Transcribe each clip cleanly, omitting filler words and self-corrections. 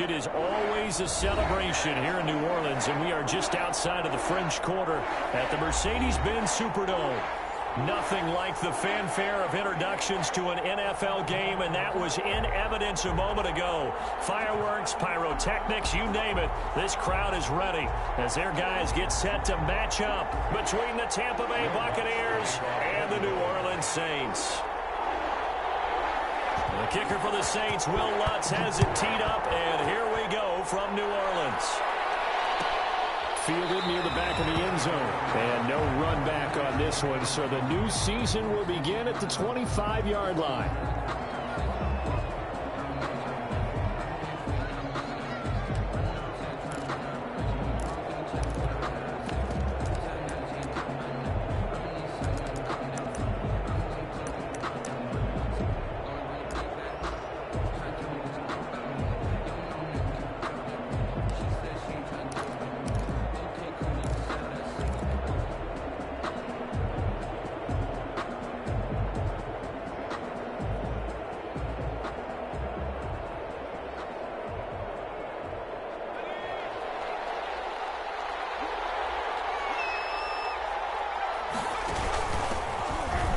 It is always a celebration here in New Orleans, and we are just outside of the French Quarter at the Mercedes-Benz Superdome. Nothing like the fanfare of introductions to an NFL game, and that was in evidence a moment ago. Fireworks, pyrotechnics, you name it. This crowd is ready as their guys get set to match up between the Tampa Bay Buccaneers and the New Orleans Saints. The kicker for the Saints, Will Lutz, has it teed up, and here we go from New Orleans. Fielded near the back of the end zone. And no run back on this one, so the new season will begin at the 25-yard line.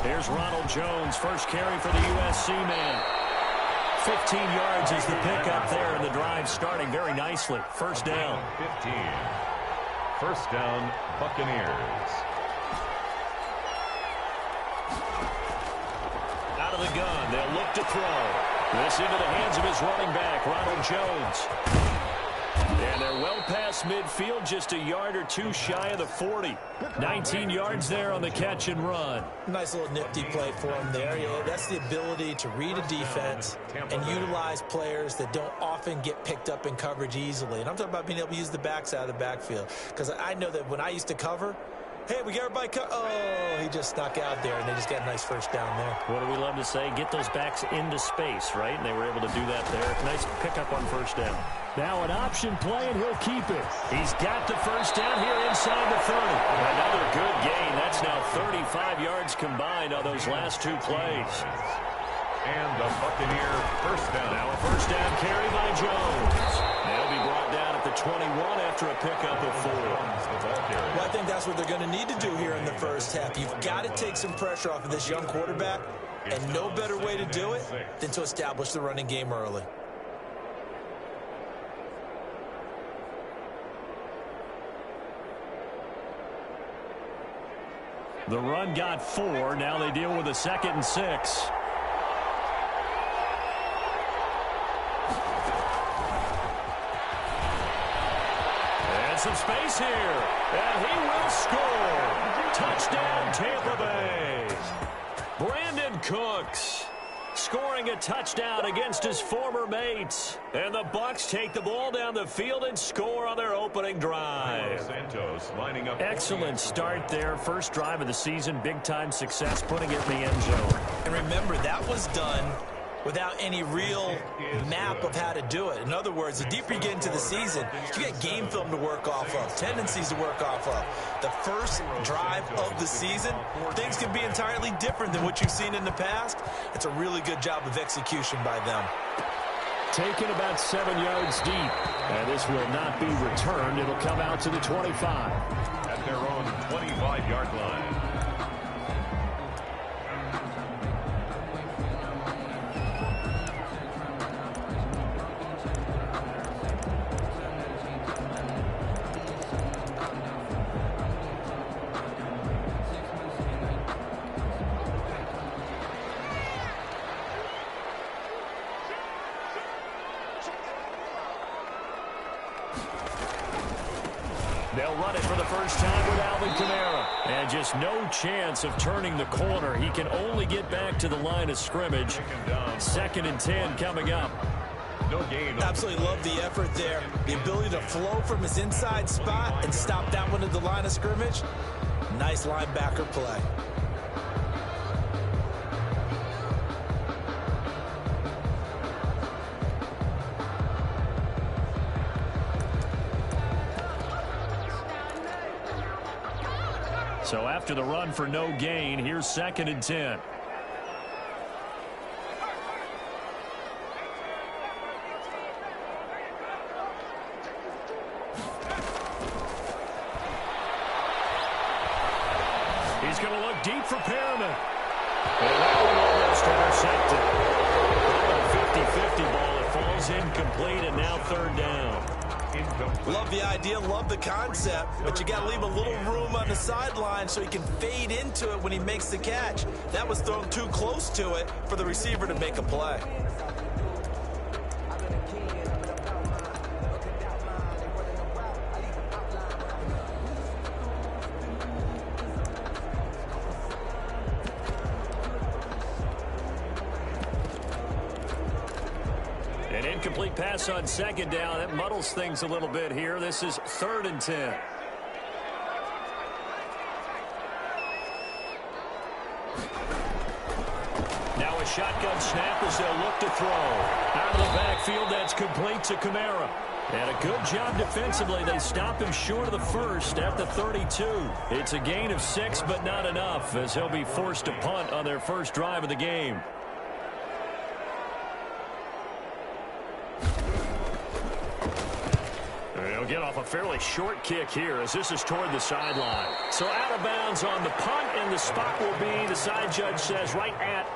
Here's Ronald Jones, first carry for the USC man. 15 yards is the pickup there, and the drive starting very nicely. First down. 15. First down, Buccaneers. Out of the gun, they'll look to throw. This into the hands of his running back, Ronald Jones. And they're well past midfield, just a yard or two shy of the 40. 19 yards there on the catch and run. Nice little nifty play for him there. Yeah, that's the ability to read a defense and utilize players that don't often get picked up in coverage easily. And I'm talking about being able to use the backside of the backfield. Because I know that when I used to cover, hey, we got everybody oh, he just snuck out there, and they just got a nice first down there. What do we love to say? Get those backs into space, right? And they were able to do that there. Nice pickup on first down. Now an option play, and he'll keep it. He's got the first down here inside the 30. Another good gain. That's now 35 yards combined on those last two plays. And the Buccaneer first down. Now a first down carry by Jones. They'll be brought down at the 21 after a pickup of 4. Well, I think that's what they're going to need to do here in the first half. You've got to take some pressure off of this young quarterback, and no better way to do it than to establish the running game early. The run got 4. Now they deal with a 2nd and 6. And some space here. And he will score. Touchdown, Tampa Bay. Brandon Cooks scoring a touchdown against his former mates. And the Bucs take the ball down the field and score on their opening drive. Santos lining up. Excellent start there. First drive of the season. Big-time success, putting it in the end zone. And remember, that was done without any real map of how to do it. In other words, the deeper you get into the season, you get game film to work off of, tendencies to work off of. The first drive of the season, things can be entirely different than what you've seen in the past. It's a really good job of execution by them. Taken about 7 yards deep. And this will not be returned. It'll come out to the 25. At their own 25-yard line. They'll run it for the first time with Alvin Kamara. And just no chance of turning the corner. He can only get back to the line of scrimmage. 2nd and 10 coming up. No gain. Absolutely love the effort there. The ability to flow from his inside spot and stop that one at the line of scrimmage. Nice linebacker play. So after the run for no gain, here's 2nd and 10. He's going to look deep for Perriman. And that one almost intercepted. A 50-50 ball. It falls incomplete, and now third down. Love the idea, love the concept, but you got to leave a little room on the sideline so he can fade into it when he makes the catch. That was thrown too close to it for the receiver to make a play. An incomplete pass on second down. That muddles things a little bit here. This is 3rd and 10. Now a shotgun snap as they'll look to throw. Out of the backfield, that's complete to Kamara. And a good job defensively. They stop him short of the first at the 32. It's a gain of 6, but not enough, as he'll be forced to punt on their first drive of the game. He'll get off a fairly short kick here as this is toward the sideline. So out of bounds on the punt, and the spot will be, the side judge says, right at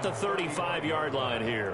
the 35-yard line here.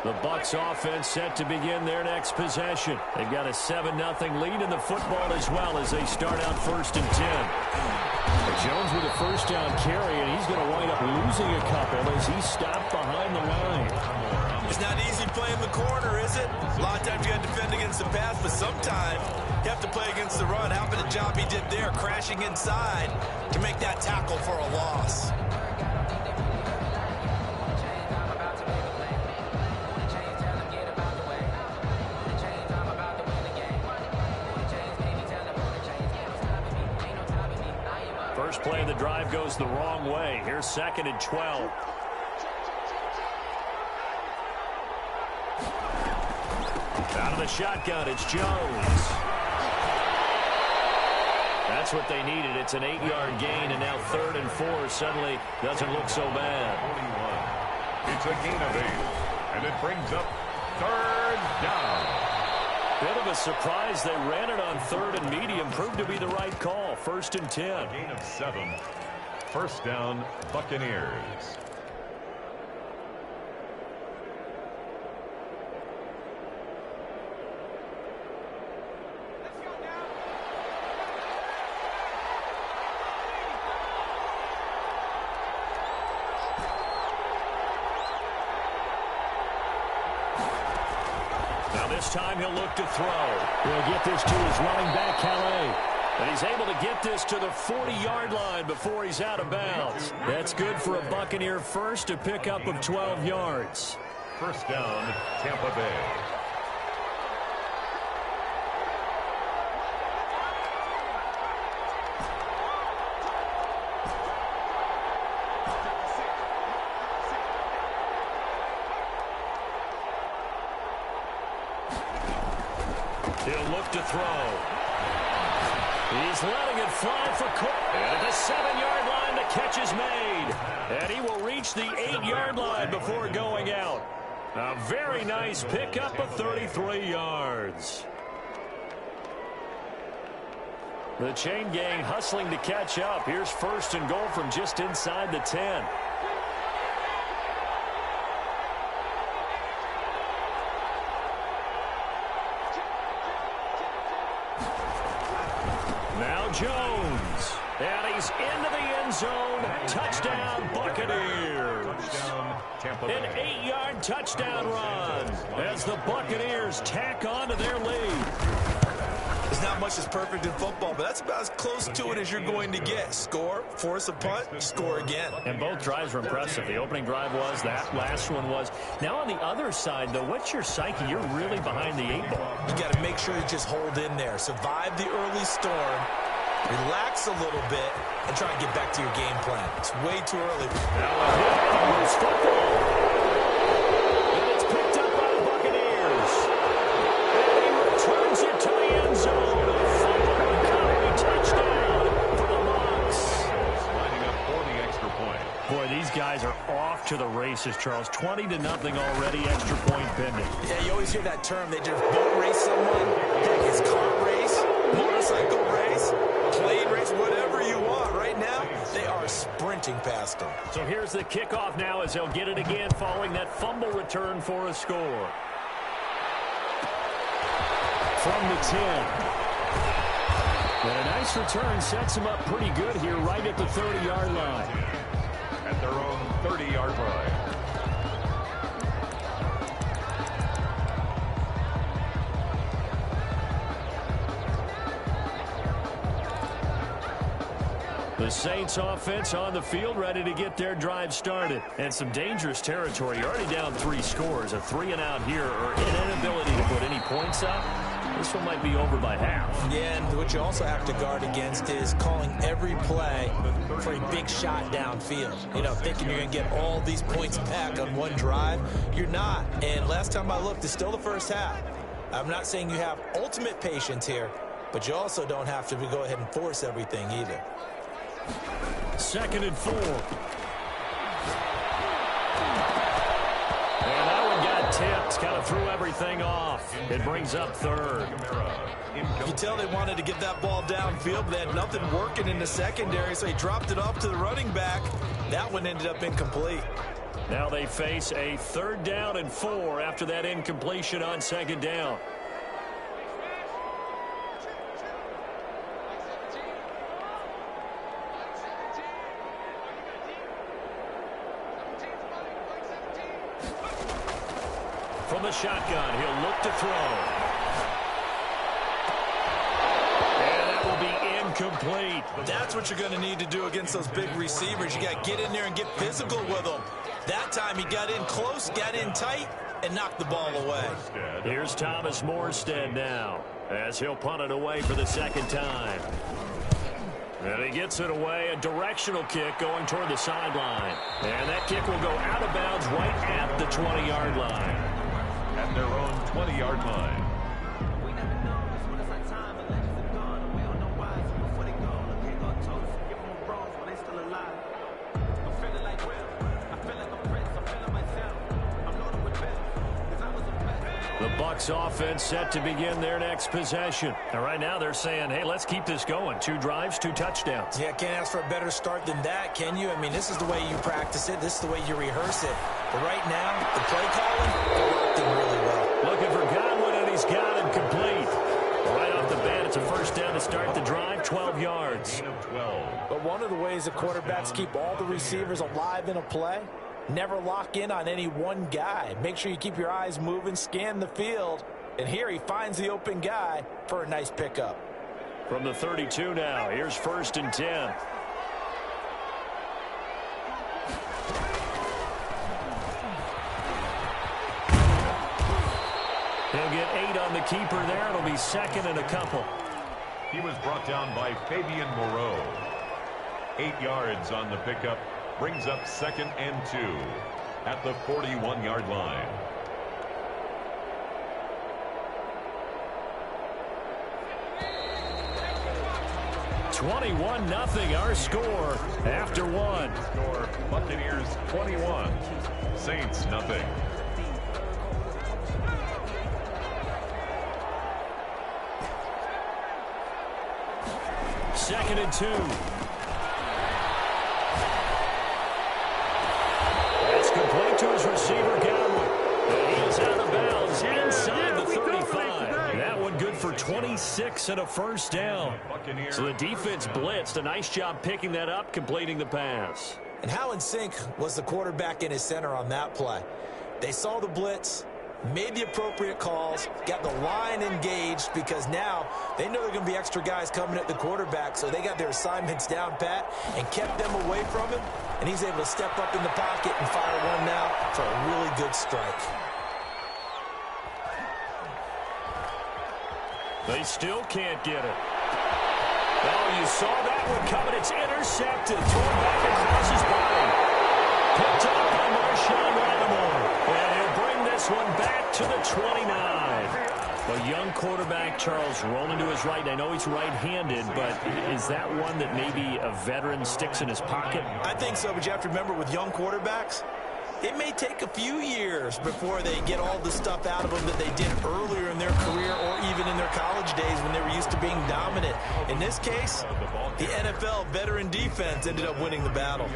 The Bucs offense set to begin their next possession. They've got a 7-0 lead in the football as well as they start out 1st and 10. Jones with a first down carry, and he's going to wind up losing a couple as he's stopped behind the line. It's not easy playing the corner, is it? A lot of times you got to defend against the pass, but sometimes you have to play against the run. How about the job he did there, crashing inside to make that tackle for a loss? First play of the drive goes the wrong way. Here's 2nd and 12. Out of the shotgun, it's Jones. That's what they needed. It's an 8-yard gain, and now 3rd and 4 suddenly doesn't look so bad. 41. It's a gain of 8, and it brings up 3rd down. Bit of a surprise. They ran it on 3rd and medium. Proved to be the right call. 1st and 10. A gain of 7. First down, Buccaneers. This time he'll look to throw. He'll get this to his running back, Calais. And he's able to get this to the 40-yard line before he's out of bounds. That's good for a Buccaneer first, a pickup of 12 yards. First down, Tampa Bay. He'll look to throw. He's letting it fly for Cook. And at the 7-yard line, the catch is made. And he will reach the 8-yard line before going out. A very nice pickup of 33 yards. The chain gang hustling to catch up. Here's 1st and goal from just inside the 10. Now Jones. And he's into the end zone. Touchdown, Buccaneers. An 8-yard touchdown run as the Buccaneers tack on to their lead. There's not much that's perfect in football, but that's about as close to it as you're going to get. Score, force a punt, score again. And both drives were impressive. The opening drive was, that last one was. Now on the other side, though, what's your psyche? You're really behind the 8 ball. You got to make sure you just hold in there. Survive the early storm. Relax a little bit and try and get back to your game plan. It's way too early. Now a hit, loose football. And it's picked up by the Buccaneers. And he returns it to the end zone. A fumble recovery touchdown for the Bucs. Lining up for the extra point. Boy, these guys are off to the races, Charles. 20-0 already, extra point pending. Yeah, you always hear that term. They just boat race someone. Heck, it's car race, motorcycle race, plane race, whatever you want. Right now, they are sprinting past them. So here's the kickoff now as they'll get it again following that fumble return for a score. From the 10. And a nice return sets them up pretty good here right at the 30-yard line. At their own 30-yard line. The Saints offense on the field, ready to get their drive started. And some dangerous territory. You're already down 3 scores. A 3-and-out here, or an inability to put any points up. This one might be over by half. Yeah, and what you also have to guard against is calling every play for a big shot downfield. You know, thinking you're going to get all these points back on one drive. You're not. And last time I looked, it's still the first half. I'm not saying you have ultimate patience here, but you also don't have to go ahead and force everything either. 2nd and 4. And that one got tipped. Kind of threw everything off. It brings up 3rd. You can tell they wanted to get that ball downfield, but they had nothing working in the secondary, so he dropped it off to the running back. That one ended up incomplete. Now they face a 3rd down and 4 after that incompletion on 2nd down. From the shotgun, he'll look to throw. And that will be incomplete. That's what you're going to need to do against those big receivers. You got to get in there and get physical with them. That time he got in close, got in tight, and knocked the ball away. Here's Thomas Morstead now, as he'll punt it away for the 2nd time. And he gets it away, a directional kick going toward the sideline. And that kick will go out of bounds right at the 20-yard line. At their own 20-yard line. The Bucs offense set to begin their next possession. And right now they're saying, hey, let's keep this going. 2 drives, 2 touchdowns. Yeah, can't ask for a better start than that, can you? I mean, this is the way you practice it. This is the way you rehearse it. But right now, the play calling, it worked in really well. Looking for Godwin, and he's got him complete. Right off the bat, it's a 1st down to start the drive, 12 yards. But one of the ways the quarterbacks keep all the receivers alive in a play, never lock in on any one guy. Make sure you keep your eyes moving, scan the field. And here he finds the open guy for a nice pickup. From the 32 now, here's 1st and 10. He'll get 8 on the keeper there. It'll be 2nd and a couple. He was brought down by Fabian Moreau. 8 yards on the pickup. Brings up 2nd and 2 at the 41-yard line. 21-0 our score after one. Score Buccaneers 21, Saints nothing. Second and 2. That's complete to his receiver, Godwin. And he is out of bounds inside the 35. That one good for 26 and a first down. So the defense blitzed. A nice job picking that up, completing the pass. And how in sync was the quarterback in his center on that play? They saw the blitz, made the appropriate calls, got the line engaged, because now they know there are going to be extra guys coming at the quarterback, so they got their assignments down pat and kept them away from him, and he's able to step up in the pocket and fire one now for a really good strike. They still can't get it. Oh, you saw that one coming. It's intercepted. Thrown back across his body. Picked up by Marshawn Lattimore. And he'll bring this one back to the 29. A young quarterback, Charles, rolling to his right. I know he's right-handed, but is that one that maybe a veteran sticks in his pocket? I think so, but you have to remember with young quarterbacks, it may take a few years before they get all the stuff out of them that they did earlier in their career or even in their college days when they were used to being dominant. In this case, the NFL veteran defense ended up winning the battle.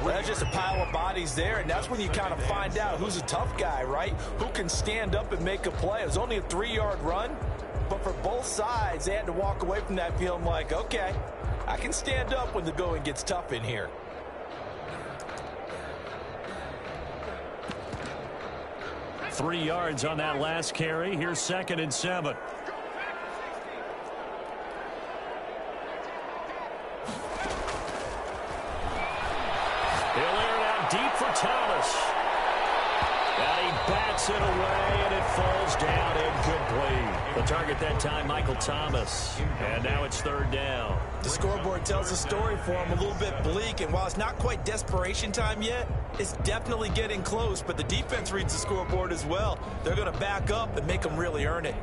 That's just a pile of bodies there, and that's when you kind of find out who's a tough guy, right? Who can stand up and make a play. It was only a 3-yard run, but for both sides, they had to walk away from that feeling like, okay, I can stand up when the going gets tough in here. Three yards on that last carry. Here's second and 7. He'll air it out deep for Thomas. And he bats it away, and it falls down incomplete. The target that time, Michael Thomas. And now it's third down. The scoreboard tells a story for him, a little bit bleak, and while it's not quite desperation time yet, it's definitely getting close, but the defense reads the scoreboard as well. They're going to back up and make them really earn it.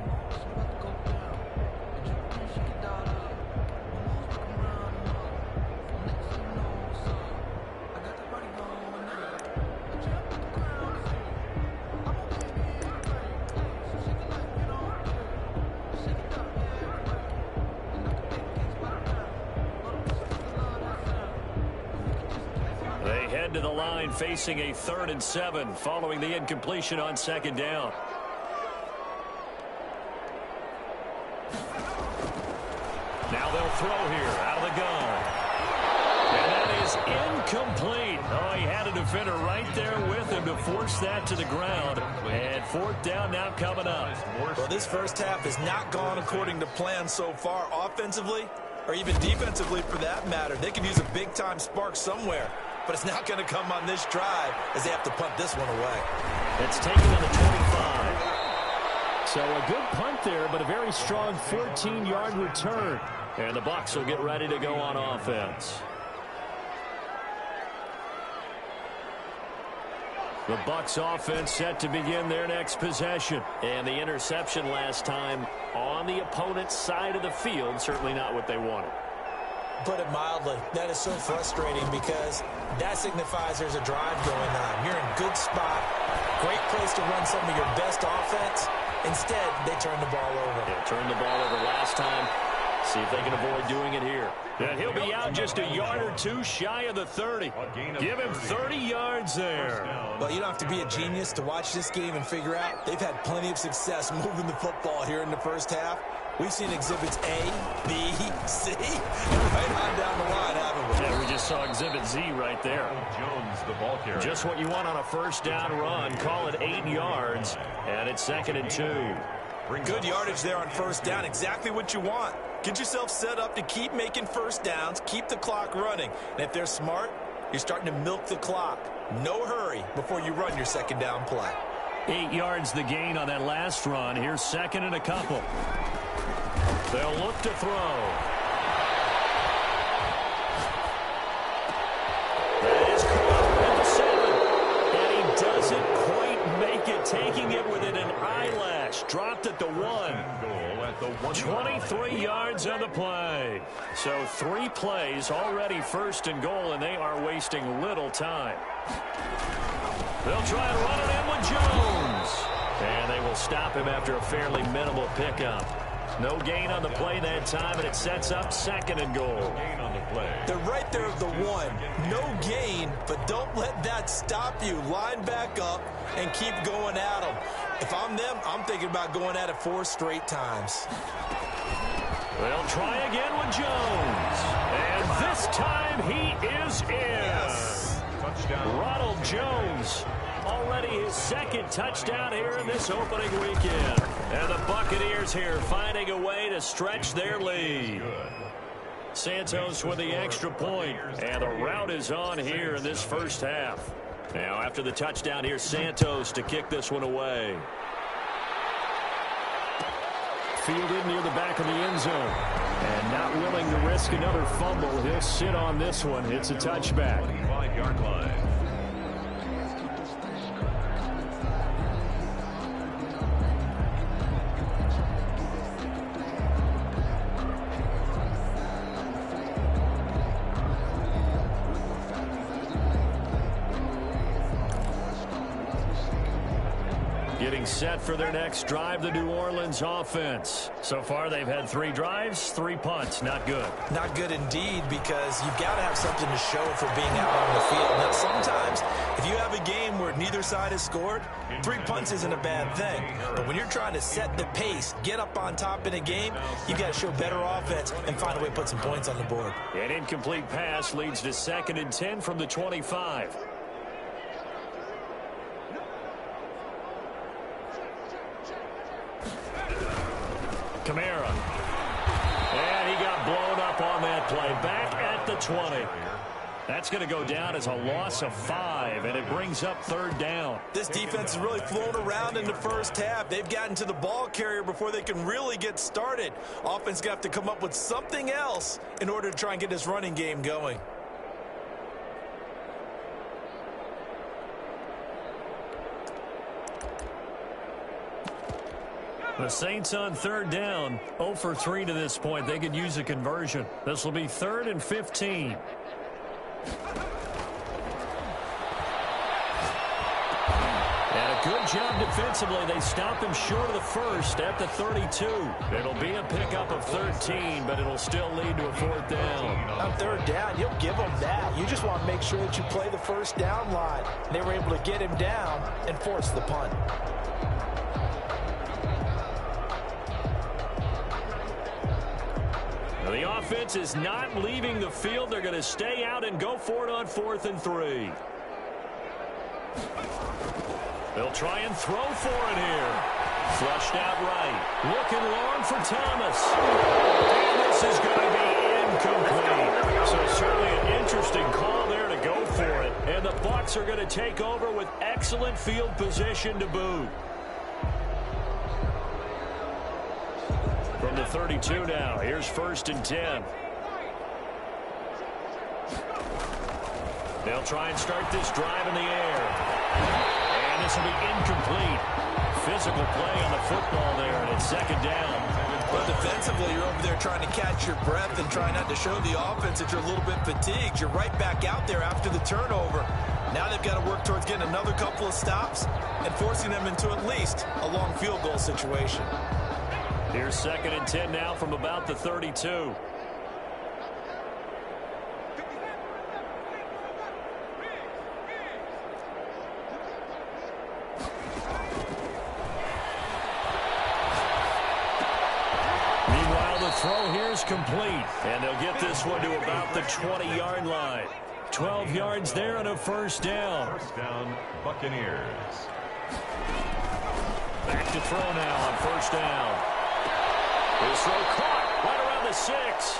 To the line facing a 3rd and 7 following the incompletion on second down. Now they'll throw here out of the gun. And that is incomplete. Oh, he had a defender right there with him to force that to the ground. And fourth down now coming up. Well, this first half has not gone according to plan so far offensively or even defensively for that matter. They could use a big-time spark somewhere. But it's not going to come on this drive as they have to punt this one away. It's taken on the 25. So a good punt there, but a very strong 14-yard return. And the Bucs will get ready to go on offense. The Bucs offense set to begin their next possession. And the interception last time on the opponent's side of the field, certainly not what they wanted. Put it mildly, that is so frustrating because that signifies there's a drive going on. You're in good spot, great place to run some of your best offense. Instead, they turn the ball over. Yeah, turned the ball over last time. See if they can avoid doing it here. And he'll be out just a yard or two shy of the 30. Give him 30 yards there. Well, you don't have to be a genius to watch this game and figure out they've had plenty of success moving the football here in the first half. We've seen exhibits A, B, C, and right on down the line, haven't we? Yeah, we just saw exhibit Z right there. Jones, the ball carrier. Just what you want on a first down run. Call it 8 yards, and it's 2nd and 2. Good yardage there on first down. Exactly what you want. Get yourself set up to keep making first downs, keep the clock running. And if they're smart, you're starting to milk the clock. No hurry before you run your second down play. 8 yards the gain on that last run. Here's second and a couple. They'll look to throw. That is caught at the 7. And he doesn't quite make it, taking it within an eyelash. Dropped at the 1. the 23 yards on the play. So 3 plays already first and goal, and they are wasting little time. They'll try and run it in with Jones. And they will stop him after a fairly minimal pickup. No gain on the play that time, and it sets up second and goal. gain on the play. They're right there at the 1. No gain, but don't let that stop you. Line back up and keep going at them. If I'm them, I'm thinking about going at it 4 straight times. They'll try again with Jones. And this time he is in. Yes. Touchdown. Ronald Jones, already his 2nd touchdown here in this opening weekend. And the Buccaneers here finding a way to stretch their lead. Santos with the extra point, and the route is on here in this first half. Now after the touchdown, here's Santos to kick this one away. Fielded near the back of the end zone. And not willing to risk another fumble, he'll sit on this one. It's a touchback. 25-yard line. Getting set for their next drive, the New Orleans offense. So far, they've had 3 drives, 3 punts. Not good. Not good indeed, because you've got to have something to show for being out on the field. Now, sometimes, if you have a game where neither side has scored, 3 punts isn't a bad thing. But when you're trying to set the pace, get up on top in a game, you've got to show better offense and find a way to put some points on the board. An incomplete pass leads to 2nd and 10 from the 25. Kamara. And he got blown up on that play. Back at the 20. That's going to go down as a loss of 5, and it brings up 3rd down. This defense is really flown around in the first half. They've gotten to the ball carrier before they can really get started. Offense got to come up with something else in order to try and get this running game going. The Saints on 3rd down, 0 for 3 to this point. They could use a conversion. This will be 3rd and 15. And a good job defensively. They stop him short of the first at the 32. It'll be a pickup of 13, but it'll still lead to a 4th down. On 3rd down, you'll give them that. You just want to make sure that you play the first down line. They were able to get him down and force the punt. The offense is not leaving the field. They're going to stay out and go for it on 4th and 3. They'll try and throw for it here. Flushed out right. Looking long for Thomas. And this is going to be incomplete. So certainly an interesting call there to go for it. And the Bucs are going to take over with excellent field position to boot. From the 32 now, here's 1st and 10. They'll try and start this drive in the air. And this will be incomplete. Physical play on the football there, and it's 2nd down. But defensively, you're over there trying to catch your breath and trying not to show the offense that you're a little bit fatigued. You're right back out there after the turnover. Now they've got to work towards getting another couple of stops and forcing them into at least a long field goal situation. Here's 2nd and 10 now from about the 32. Meanwhile, the throw here is complete, and they'll get this one to about the 20-yard line. 12 yards there and a 1st down. 1st down, Buccaneers. Back to throw now on 1st down. His throw caught right around the 6.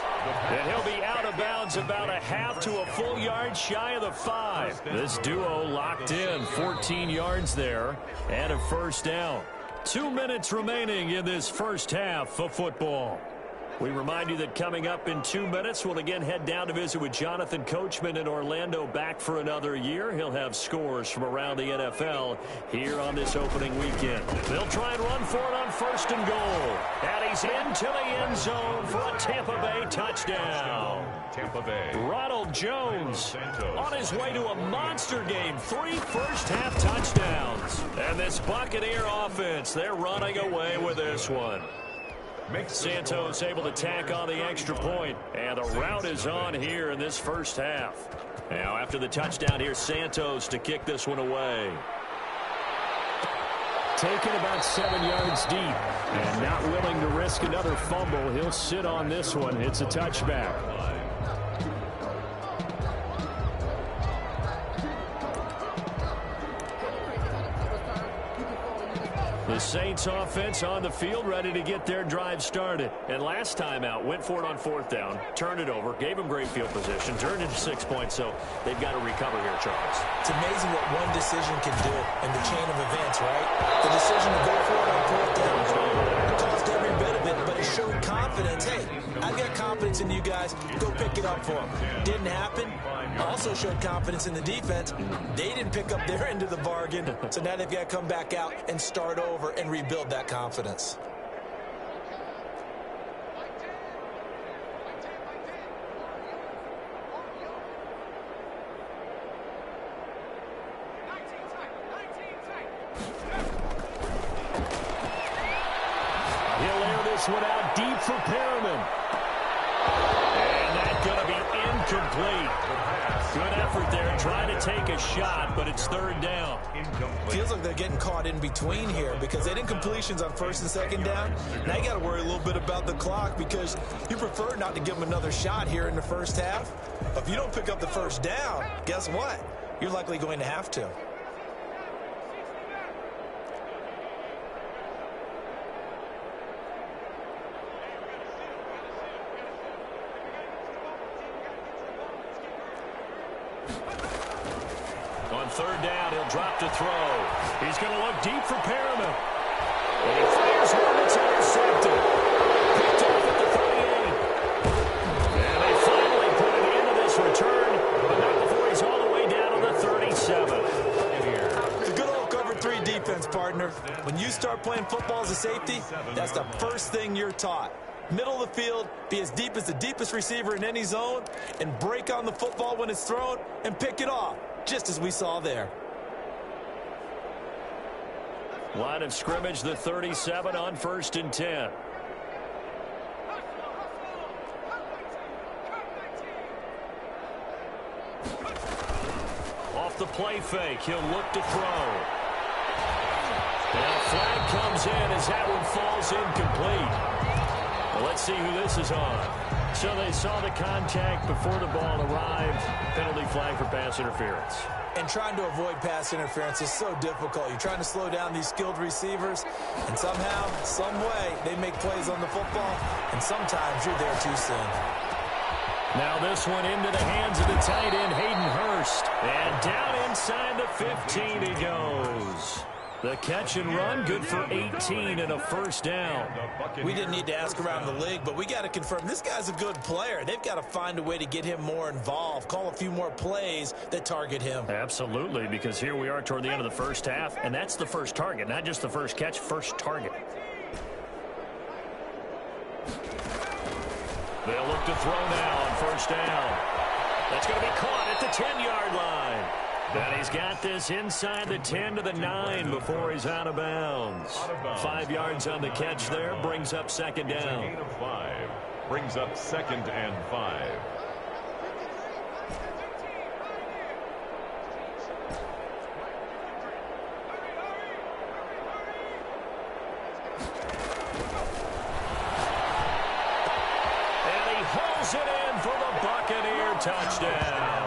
And he'll be out of bounds about a half to a full yard shy of the 5. This duo locked in 14 yards there and a 1st down. 2 minutes remaining in this first half of football. We remind you that coming up in 2 minutes, we'll again head down to visit with Jonathan Coachman in Orlando, back for another year. He'll have scores from around the NFL here on this opening weekend. They'll try and run for it on 1st and goal. And he's into the end zone for a Tampa Bay touchdown. Tampa Bay. Ronald Jones on his way to a monster game. 3 first-half touchdowns. And this Buccaneer offense, they're running away with this one. Santos able to tack on the extra point, and the route is on here in this first half. Now after the touchdown, here's Santos to kick this one away. Taken about 7 yards deep, and not willing to risk another fumble. He'll sit on this one. It's a touchback. The Saints offense on the field, ready to get their drive started. And last time out, went for it on 4th down, turned it over, gave them great field position, turned it to 6 points, so they've got to recover here, Charles. It's amazing what one decision can do in the chain of events, right? The decision to go for it on 4th down, it caused every bit of it, but it showed confidence. Hey, I've got confidence in you guys. Go pick it up for them. Didn't happen. Also showed confidence in the defense. They didn't pick up their end of the bargain, so now they've got to come back out and start over and rebuild that confidence. He'll air this one out deep for Perriman. And that's going to be incomplete. Good effort there, trying to take a shot, but it's 3rd down. Feels like they're getting caught in between here because they did incompletions on 1st and 2nd down. Now you got to worry a little bit about the clock because you prefer not to give them another shot here in the first half. If you don't pick up the 1st down, guess what? You're likely going to have to. On 3rd down, he'll drop to throw. He's going to look deep for Perriman. And he fires one that's intercepted. Picked off at the 38. And they finally put an end to this return, but not before he's all the way down to the 37. It's a good old cover 3 defense, partner. When you start playing football as a safety, that's the first thing you're taught. Middle of the field, be as deep as the deepest receiver in any zone, and break on the football when it's thrown and pick it off, just as we saw there. Line of scrimmage, the 37 on 1st and 10. Off the play fake, he'll look to throw. And a flag comes in as that one falls incomplete. Well, let's see who this is on. So they saw the contact before the ball arrived. Penalty flag for pass interference. And trying to avoid pass interference is so difficult. You're trying to slow down these skilled receivers, and somehow, some way, they make plays on the football, and sometimes you're there too soon. Now this one into the hands of the tight end, Hayden Hurst. And down inside the 15 he goes. The catch and run, good for 18 and a 1st down. We didn't need to ask around the league, but we got to confirm this guy's a good player. They've got to find a way to get him more involved, call a few more plays that target him. Absolutely, because here we are toward the end of the first half, and that's the first target, not just the first catch, first target. They'll look to throw now on 1st down. That's going to be caught at the 10-yard line. And he's got this inside the 10 to the 9 before he's out of bounds. 5 yards on the catch there, brings up 2nd down. Gain of 5, brings up 2nd and 5. And he holds it in for the Buccaneer touchdown.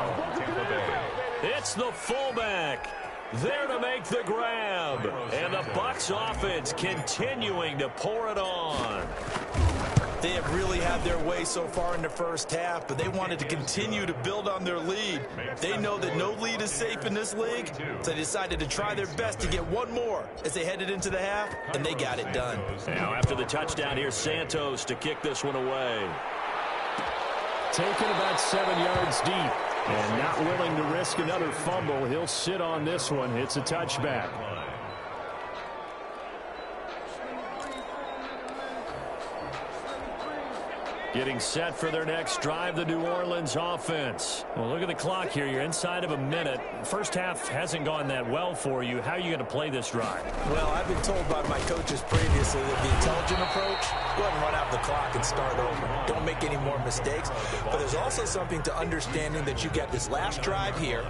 It's the fullback there to make the grab. And the Bucs offense continuing to pour it on. They have really had their way so far in the first half, but they wanted to continue to build on their lead. They know that no lead is safe in this league, so they decided to try their best to get one more as they headed into the half, and they got it done. Now after the touchdown, here's Santos to kick this one away. Taken about 7 yards deep and not willing to risk another fumble. He'll sit on this one. It's a touchback. Getting set for their next drive, the New Orleans offense. Well, look at the clock here. You're inside of a minute. First half hasn't gone that well for you. How are you going to play this drive? Well, I've been told by my coaches previously that the intelligent approach, go ahead and run out the clock and start over. Don't make any more mistakes. But there's also something to understanding that you get this last drive here.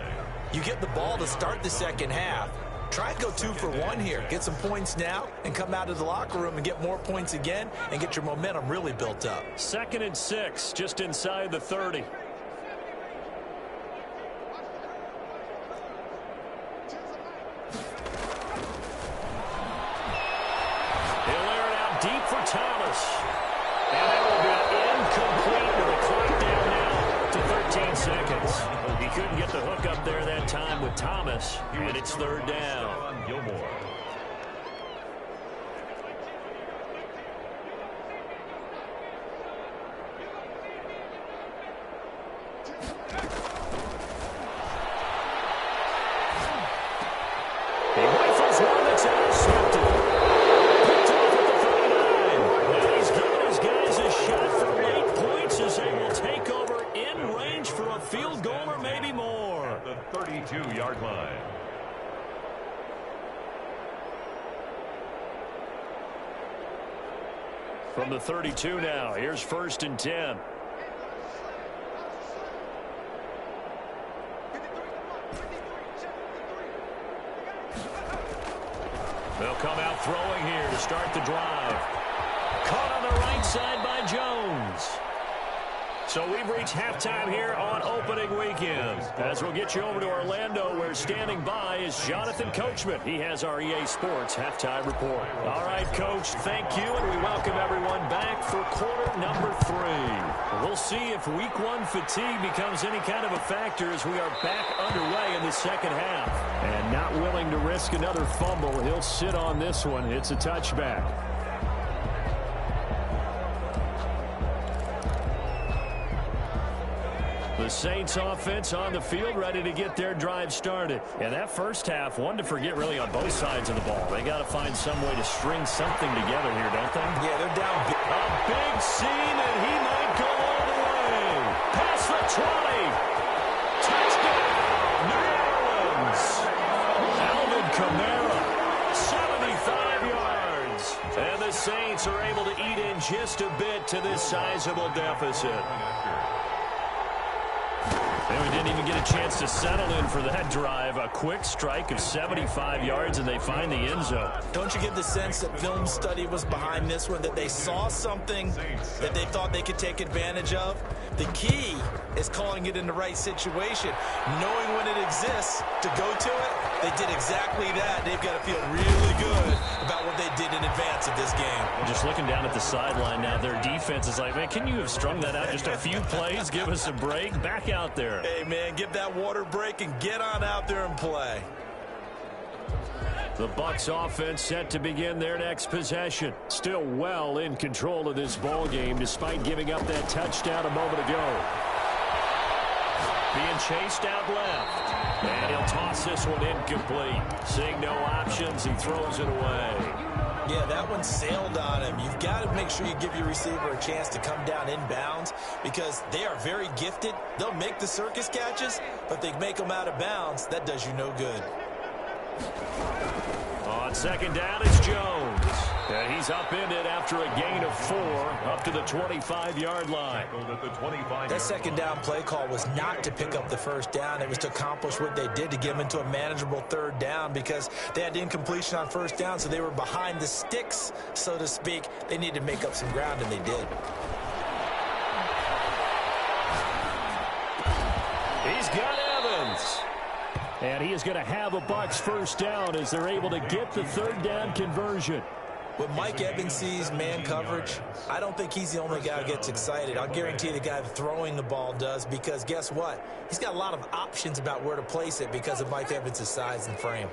You get the ball to start the second half. Try and go 2 for 1 here. Get some points now and come out of the locker room and get more points again and get your momentum really built up. 2nd and 6, just inside the 30. He'll air it out deep for Thomas. And that will be incomplete with a clock down now to 13 seconds. He couldn't get the hook up there that time with Thomas, and it's 3rd down. Gilmore. He rifles one that's intercepted. Picked off at the 39. And he's giving his guys a shot for late points as they will take over in range for a field goal or maybe more. The 32-yard line. From the 32 now, here's 1st and 10. They'll come out throwing here to start the drive. Caught on the right side by Jones. So we've reached halftime here on opening weekend. As we'll get you over to Orlando, where standing by is Jonathan Coachman. He has our EA Sports halftime report. All right, Coach, thank you, and we welcome everyone back for quarter number 3. We'll see if week 1 fatigue becomes any kind of a factor as we are back underway in the second half. And not willing to risk another fumble, he'll sit on this one. It's a touchback. The Saints offense on the field, ready to get their drive started. And that first half, one to forget really on both sides of the ball. They got to find some way to string something together here, don't they? Yeah, they're down. A big seam, and he might go all the way. Past the 20. Touchdown, New Orleans. Alvin Kamara, 75 yards. And the Saints are able to eat in just a bit to this sizable deficit. And we didn't even get a chance to settle in for that drive. A quick strike of 75 yards, and they find the end zone. Don't you get the sense that film study was behind this one, that they saw something that they thought they could take advantage of? The key is calling it in the right situation, knowing when it exists to go to it. They did exactly that. They've got to feel really good about what they did in advance of this game. Just looking down at the sideline now, their defense is like, man, can you have strung that out just a few plays? Give us a break. Back out there. Hey, man, give that water break and get on out there and play. The Bucs offense set to begin their next possession. Still well in control of this ball game despite giving up that touchdown a moment ago. Being chased out left. And he'll toss this one incomplete. Seeing no options, he throws it away. Yeah, that one sailed on him. You've got to make sure you give your receiver a chance to come down inbounds because they are very gifted. They'll make the circus catches, but they make them out of bounds. That does you no good. On second down, it's Jones. And he's upended after a gain of 4 up to the 25-yard line. That second down play call was not to pick up the first down. It was to accomplish what they did to get them into a manageable 3rd down because they had incompletion on 1st down, so they were behind the sticks, so to speak. They needed to make up some ground, and they did. He's got Evans. And he is going to have a Bucs first down as they're able to get the 3rd down conversion. When Mike Evans sees man coverage, I don't think he's the only guy who gets excited. I'll guarantee the guy throwing the ball does, because guess what? He's got a lot of options about where to place it because of Mike Evans' size and frame.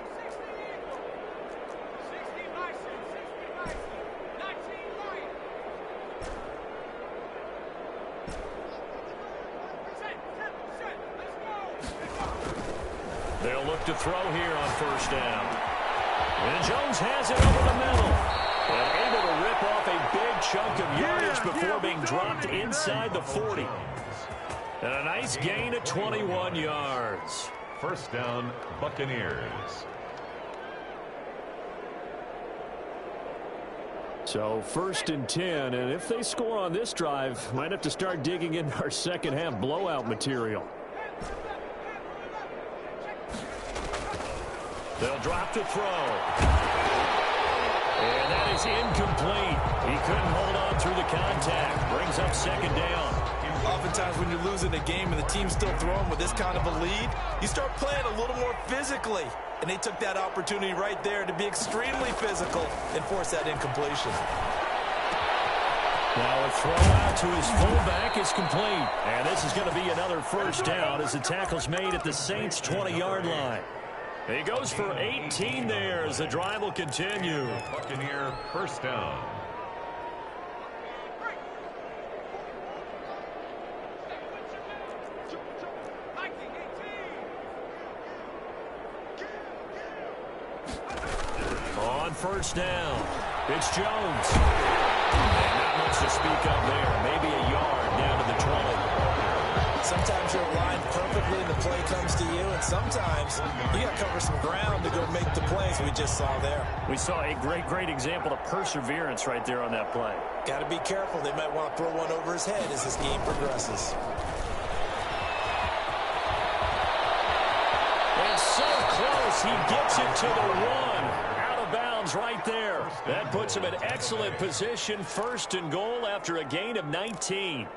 They'll look to throw here on first down. And Jones has it over the middle. And able to rip off a big chunk of yardage before being dropped inside the 40. And a nice gain of 21 yards. First down, Buccaneers. So 1st and 10, and if they score on this drive, might have to start digging into our second half blowout material. They'll drop to throw. And that is incomplete. He couldn't hold on through the contact. Brings up second down. Oftentimes when you're losing a game and the team's still throwing with this kind of a lead, you start playing a little more physically. And they took that opportunity right there to be extremely physical and force that incompletion. Now a throw out to his fullback is complete. And this is going to be another first down as the tackle's made at the Saints' 20-yard line. He goes for 18 there as the drive will continue. Buccaneer first down. On first down, it's Jones. And not much to speak of there. Maybe a yard down to the 20. Sometimes you're aligned perfectly and the play comes to you, and sometimes you got to cover some ground to go make the plays we just saw there. We saw a great example of perseverance right there on that play. Got to be careful. They might want to throw one over his head as this game progresses. And so close, he gets it to the 1. Out of bounds right there. That puts him in excellent position, 1st and goal after a gain of 19.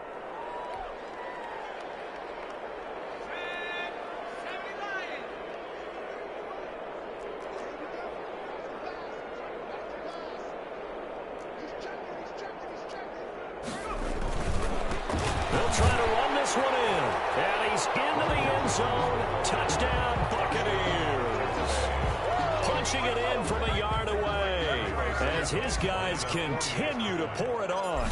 Touchdown, Buccaneers. Punching it in from a yard away as his guys continue to pour it on.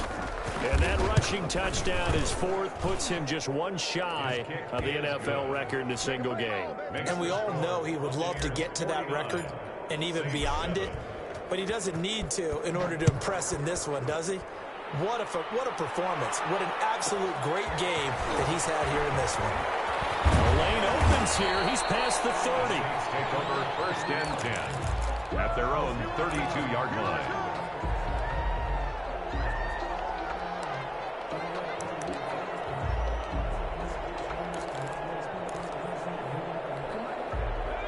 And that rushing touchdown, his 4th, puts him just one shy of the NFL record in a single game. And we all know he would love to get to that record and even beyond it, but he doesn't need to in order to impress in this one, does he? What a performance. What an absolute great game that he's had here in this one. The lane opens here. He's past the 30. Take over 1st and 10 at their own 32-yard line.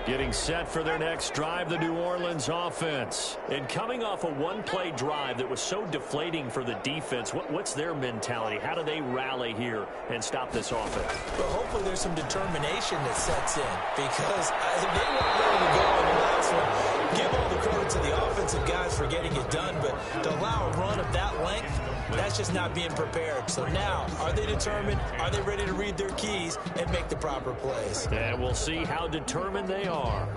Getting set for their next drive, the New Orleans offense. And coming off a one-play drive that was so deflating for the defense, what's their mentality? How do they rally here and stop this offense? Well, hopefully there's some determination that sets in, because they weren't ready to go in the last one. Give all the credit to the offensive guys for getting it done, but to allow a run of that length, that's just not being prepared. So now, are they determined? Are they ready to read their keys and make the proper plays? And we'll see how determined they are.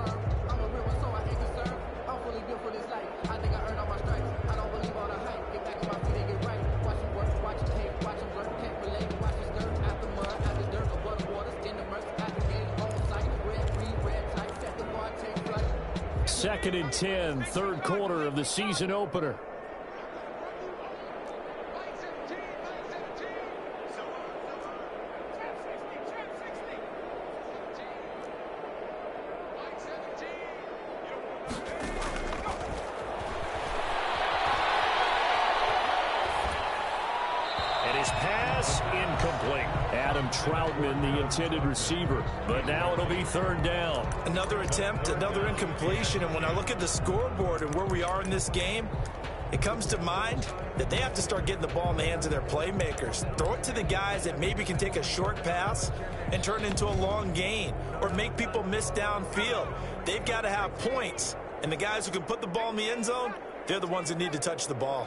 Second and 10, 3rd quarter of the season opener. Troutman, the intended receiver, but now it'll be 3rd down. Another attempt, another incompletion, and when I look at the scoreboard and where we are in this game, it comes to mind that they have to start getting the ball in the hands of their playmakers. Throw it to the guys that maybe can take a short pass and turn it into a long gain or make people miss downfield. They've got to have points, and the guys who can put the ball in the end zone, They're the ones that need to touch the ball.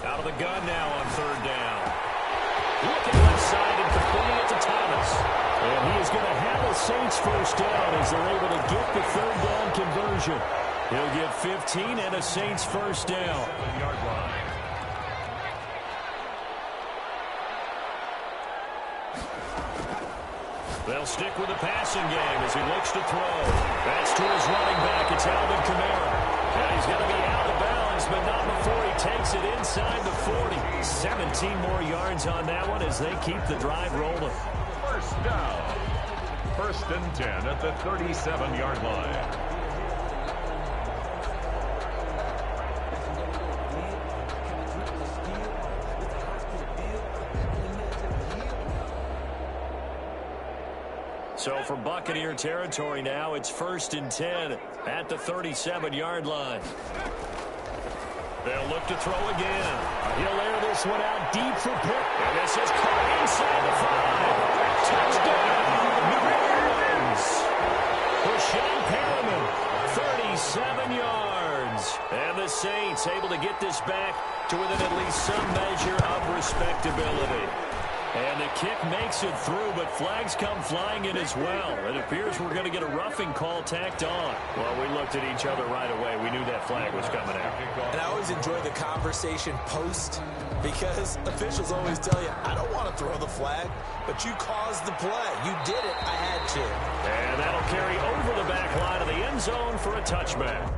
Out of the gun now on third down. Looking left side and completing it to Thomas. And he is going to have a Saints first down as they're able to get the third down conversion. He'll get 15 and a Saints first down. They'll stick with the passing game as he looks to throw. That's to his running back. It's Alvin Kamara. And he's going to be out of bounds, but not before he takes it inside the 40. 17 more yards on that one as they keep the drive rolling. First down. First and 10 at the 37-yard line. So for Buccaneer territory now, it's first and 10 at the 37-yard line. They'll look to throw again. He'll air this one out deep for Pitt. And this is caught inside the 5. Touchdown, New Orleans. Rashawn Perriman, 37 yards. And the Saints able to get this back to within at least some measure of respectability. And the kick makes it through, but flags come flying in as well. It appears we're going to get a roughing call tacked on. Well, we looked at each other right away. We knew that flag was coming out. And I always enjoy the conversation post because officials always tell you, I don't want to throw the flag, but you caused the play. You did it. I had to. And that'll carry over the back line of the end zone for a touchback.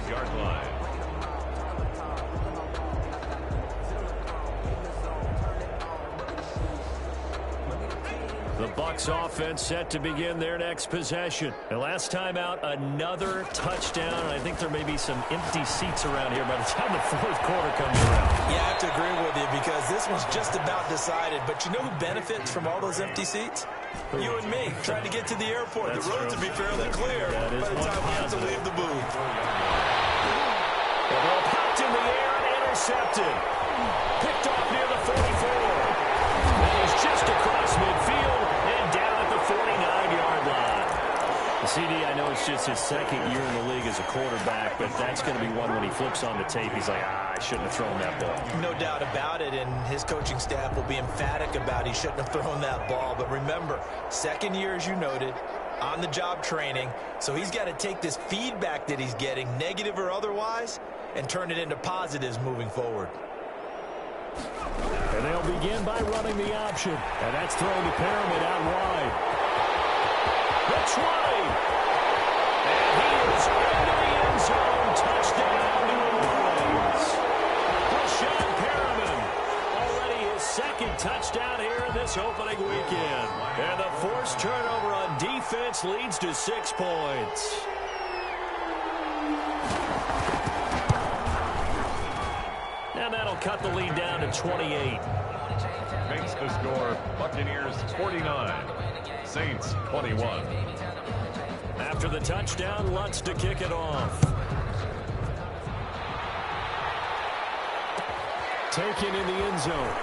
Yard line. The Bucs offense set to begin their next possession. And last time out, another touchdown. And I think there may be some empty seats around here by the time the fourth quarter comes around. Yeah, I have to agree with you because this one's just about decided. But you know who benefits from all those empty seats? You and me, trying to get to the airport. That's the roads true. will be fairly clear by the time we have to leave the booth. The ball popped in the air and intercepted. Picked off near the 44. And he's just across midfield and down at the 49-yard line. The CD, I know it's just his second year in the league as a quarterback, but that's going to be one when he flips on the tape. He's like, I shouldn't have thrown that ball. No doubt about it, and his coaching staff will be emphatic about he shouldn't have thrown that ball. But remember, second year, as you noted, on-the-job training, so he's got to take this feedback that he's getting, negative or otherwise, and turn it into positives moving forward. And they'll begin by running the option. And that's thrown to Perriman out wide. The 20. And he is into the end zone. Touchdown, New Orleans. Rashawn Perriman. Already his second touchdown here in this opening weekend. And the forced turnover on defense leads to 6 points. And that'll cut the lead down to 28. Makes the score Buccaneers 49, Saints 21. After the touchdown, Lutz to kick it off. Taken in the end zone.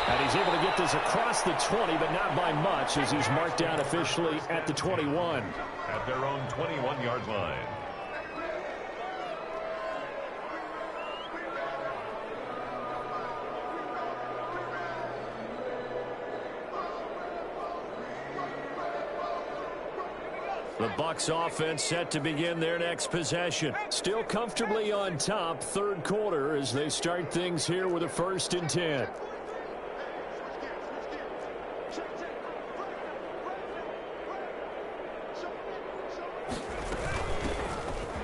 And he's able to get this across the 20, but not by much as he's marked down officially at the 21. At their own 21-yard line. The Bucs offense set to begin their next possession. Still comfortably on top, third quarter as they start things here with a 1st and 10.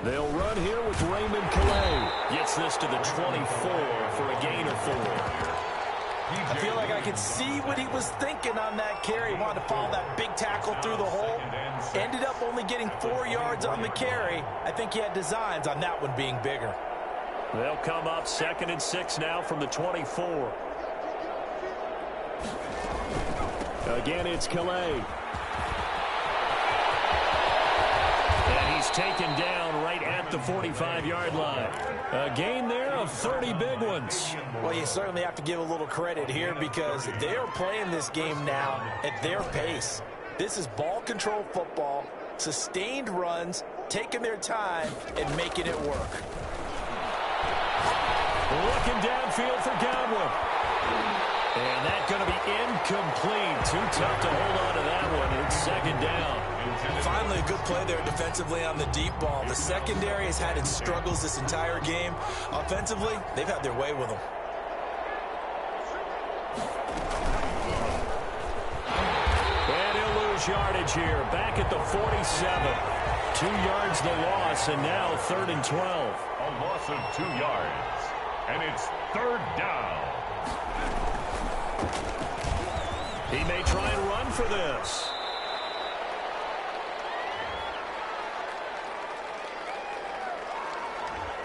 They'll run here with Raymond Calais. Gets this to the 24 for a gain of 4. I feel like I could see what he was thinking on that carry. He wanted to follow that big tackle through the hole. Ended up only getting 4 yards on the carry. I think he had designs on that one being bigger. They'll come up 2nd and 6 now from the 24. Again, it's Calais. And he's taken down right at the 45-yard line. A gain there of 30 big ones. Well, you certainly have to give a little credit here because they are playing this game now at their pace. This is ball control football, sustained runs, taking their time, and making it work. Looking downfield for Godwin. And that's going to be incomplete. Too tough to hold on to that one. It's 2nd down. Finally, a good play there defensively on the deep ball. The secondary has had its struggles this entire game. Offensively, they've had their way with them. And he'll lose yardage here. Back at the 47. 2 yards the loss, and now 3rd and 12. A loss of 2 yards. And it's 3rd down. He may try and run for this.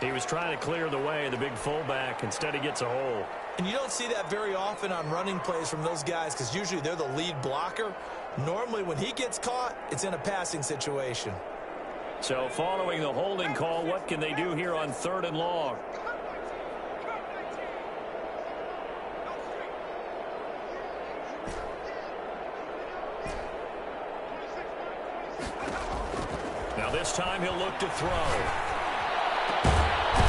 He was trying to clear the way, the big fullback. Instead, he gets a hole. And you don't see that very often on running plays from those guys because usually they're the lead blocker. Normally, when he gets caught, it's in a passing situation. So following the holding call, what can they do here on 3rd and long? Now this time he'll look to throw.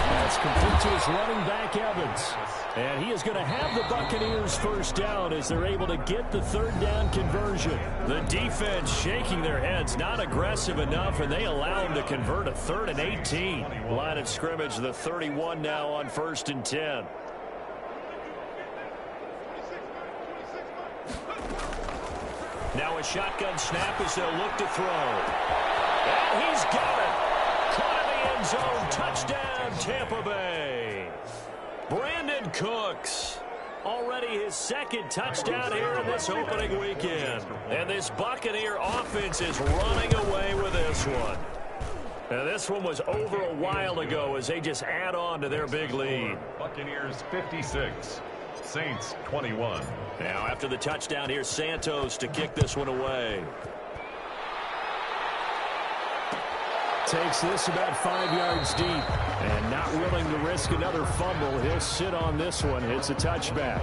That's complete to his running back, Evans. And he is going to have the Buccaneers first down as they're able to get the 3rd down conversion. The defense shaking their heads, not aggressive enough, and they allow him to convert a 3rd and 18. Line of scrimmage, the 31 now on 1st and 10. Now a shotgun snap as they'll look to throw. And he's got it. Caught in the end zone. Touchdown, Tampa Bay. Brandon Cooks. Already his 2nd touchdown here in this opening weekend. And this Buccaneer offense is running away with this one. Now this one was over a while ago as they just add on to their big lead. Buccaneers 56. Saints 21. Now after the touchdown, here's Santos to kick this one away. Takes this about 5 yards deep. And not willing to risk another fumble. He'll sit on this one. It's a touchback.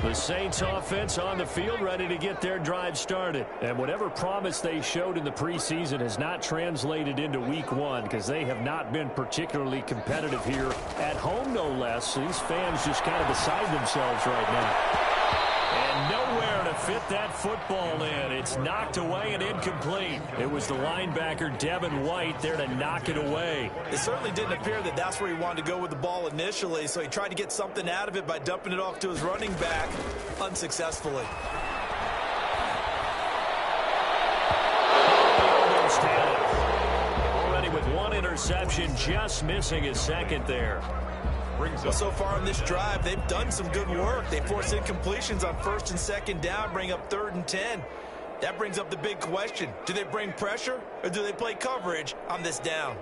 The Saints offense on the field ready to get their drive started. And whatever promise they showed in the preseason has not translated into week 1 because they have not been particularly competitive here at home, no less. These fans just kind of beside themselves right now. And nowhere to fit that football in. It's knocked away and incomplete. It was the linebacker, Devin White, there to knock it away. It certainly didn't appear that that's where he wanted to go with the ball initially, so he tried to get something out of it by dumping it off to his running back unsuccessfully. Almost had it. Already with 1 interception, just missing his 2nd there. Well, so far in this drive, they've done some good work. They force incompletions on 1st and 2nd down, bring up 3rd and 10. That brings up the big question. Do they bring pressure or do they play coverage on this down?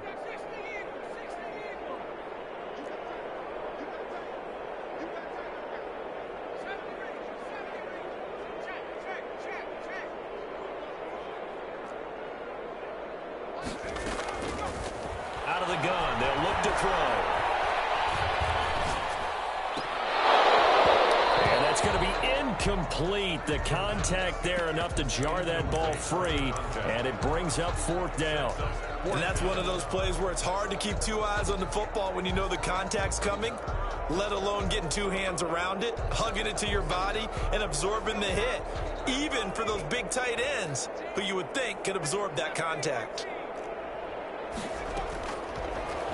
Out of the gun, they'll look to throw. It's going to be incomplete. The contact there enough to jar that ball free, and it brings up 4th down. And that's one of those plays where it's hard to keep 2 eyes on the football when you know the contact's coming, let alone getting 2 hands around it, hugging it to your body, and absorbing the hit, even for those big tight ends who you would think could absorb that contact.